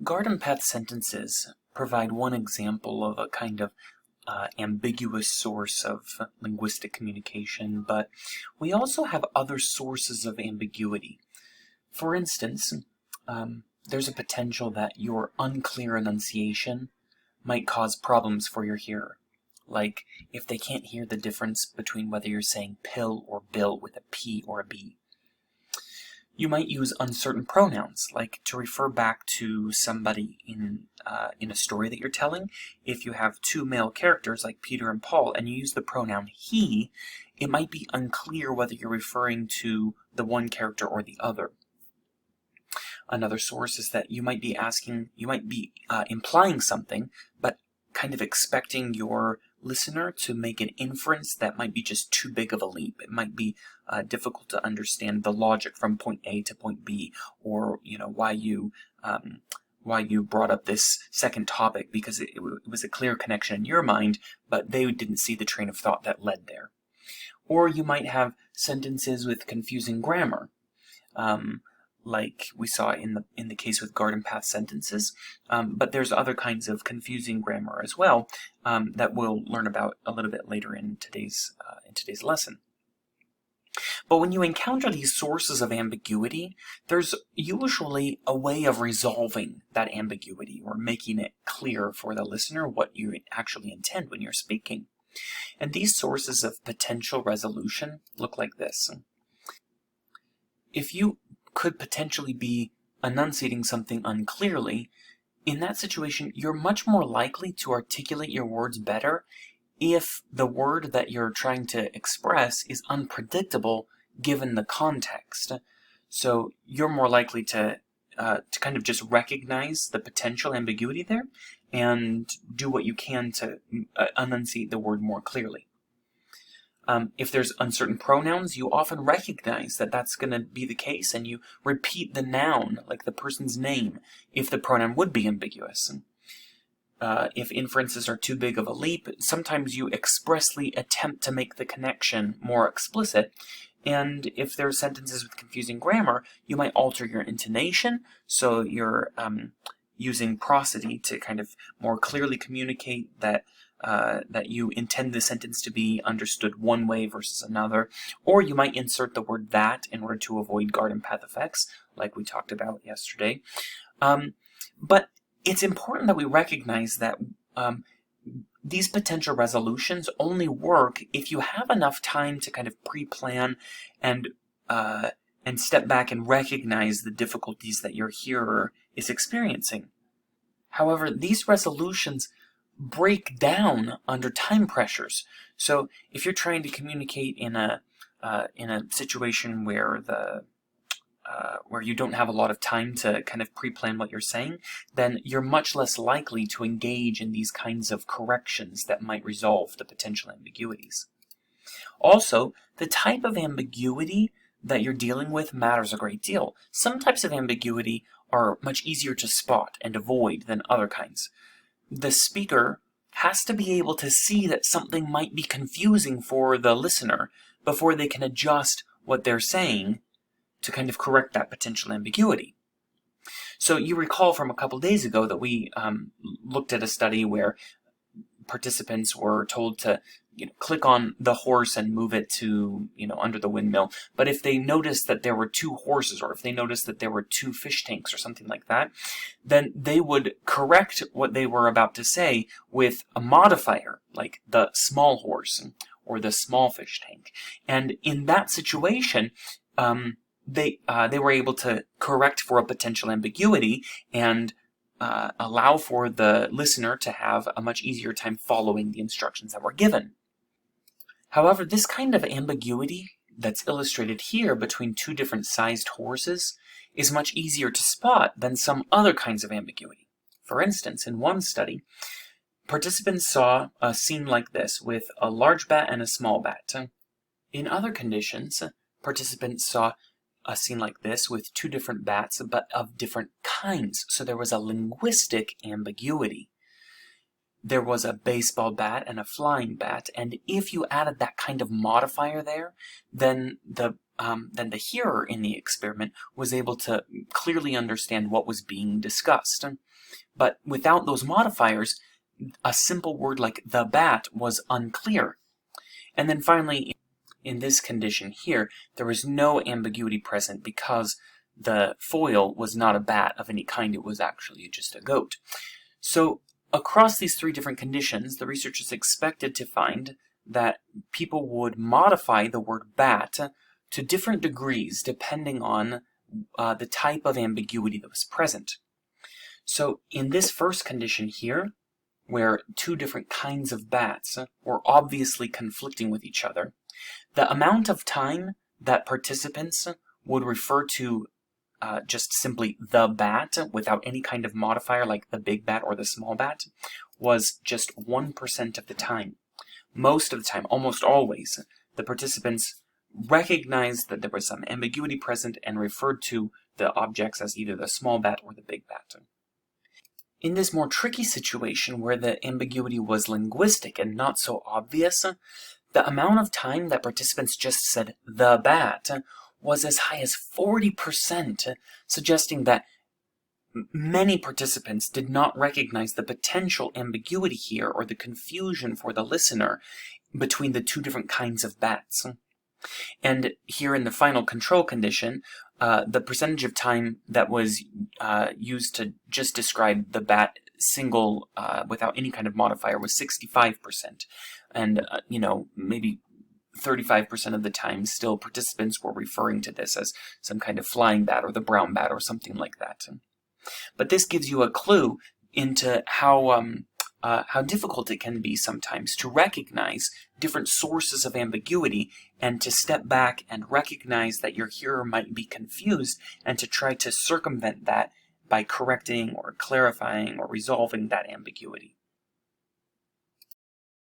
Garden path sentences provide one example of a kind of ambiguous source of linguistic communication, but we also have other sources of ambiguity. For instance, there's a potential that your unclear enunciation might cause problems for your hearer, like if they can't hear the difference between whether you're saying pill or bill with a P or a B. You might use uncertain pronouns, like to refer back to somebody in a story that you're telling. If you have two male characters like Peter and Paul, and you use the pronoun he, it might be unclear whether you're referring to the one character or the other. Another source is that you might be implying something, but kind of expecting your listener to make an inference that might be just too big of a leap. It might be difficult to understand the logic from point A to point B, or why you brought up this second topic, because it was a clear connection in your mind, but they didn't see the train of thought that led there. Or you might have sentences with confusing grammar, like we saw in the case with garden path sentences, but there's other kinds of confusing grammar as well that we'll learn about a little bit later in today's lesson. But when you encounter these sources of ambiguity, there's usually a way of resolving that ambiguity, or making it clear for the listener what you actually intend when you're speaking. And these sources of potential resolution look like this. If you could potentially be enunciating something unclearly, in that situation, you're much more likely to articulate your words better if the word that you're trying to express is unpredictable given the context. So you're more likely to kind of just recognize the potential ambiguity there and do what you can to enunciate the word more clearly. If there's uncertain pronouns, you often recognize that that's going to be the case, and you repeat the noun, like the person's name, if the pronoun would be ambiguous. If inferences are too big of a leap, sometimes you expressly attempt to make the connection more explicit. And if there are sentences with confusing grammar, you might alter your intonation, so you're using prosody to kind of more clearly communicate that you intend the sentence to be understood one way versus another. Or you might insert the word that in order to avoid garden path effects, like we talked about yesterday. But it's important that we recognize that these potential resolutions only work if you have enough time to kind of pre-plan and step back and recognize the difficulties that your hearer is experiencing. However, these resolutions break down under time pressures. So if you're trying to communicate in a situation where where you don't have a lot of time to kind of pre-plan what you're saying, then you're much less likely to engage in these kinds of corrections that might resolve the potential ambiguities. Also, the type of ambiguity that you're dealing with matters a great deal. Some types of ambiguity are much easier to spot and avoid than other kinds. The speaker has to be able to see that something might be confusing for the listener before they can adjust what they're saying to kind of correct that potential ambiguity. So you recall from a couple days ago that we looked at a study where participants were told to click on the horse and move it to under the windmill. But if they noticed that there were two horses, or if they noticed that there were two fish tanks or something like that, then they would correct what they were about to say with a modifier, like the small horse or the small fish tank. And in that situation, they were able to correct for a potential ambiguity and allow for the listener to have a much easier time following the instructions that were given. However, this kind of ambiguity that's illustrated here between two different sized horses is much easier to spot than some other kinds of ambiguity. For instance, in one study, participants saw a scene like this with a large bat and a small bat. In other conditions, participants saw a scene like this with two different bats, but of different kinds. So there was a linguistic ambiguity. There was a baseball bat and a flying bat, and if you added that kind of modifier there, then the the hearer in the experiment was able to clearly understand what was being discussed. But without those modifiers, a simple word like the bat was unclear. And then finally, in this condition here, there was no ambiguity present because the foil was not a bat of any kind, it was actually just a goat. So across these three different conditions, the researchers expected to find that people would modify the word bat to different degrees depending on the type of ambiguity that was present. So in this first condition here, where two different kinds of bats were obviously conflicting with each other, the amount of time that participants would refer to just simply the bat without any kind of modifier like the big bat or the small bat was just 1% of the time. Most of the time, almost always, the participants recognized that there was some ambiguity present and referred to the objects as either the small bat or the big bat. In this more tricky situation where the ambiguity was linguistic and not so obvious, the amount of time that participants just said the bat was as high as 40%, suggesting that many participants did not recognize the potential ambiguity here or the confusion for the listener between the two different kinds of bats. And here in the final control condition, the percentage of time that was used to just describe the bat single without any kind of modifier was 65%. And, maybe 35% of the time still participants were referring to this as some kind of flying bat or the brown bat or something like that. But this gives you a clue into how difficult it can be sometimes to recognize different sources of ambiguity and to step back and recognize that your hearer might be confused and to try to circumvent that by correcting or clarifying or resolving that ambiguity.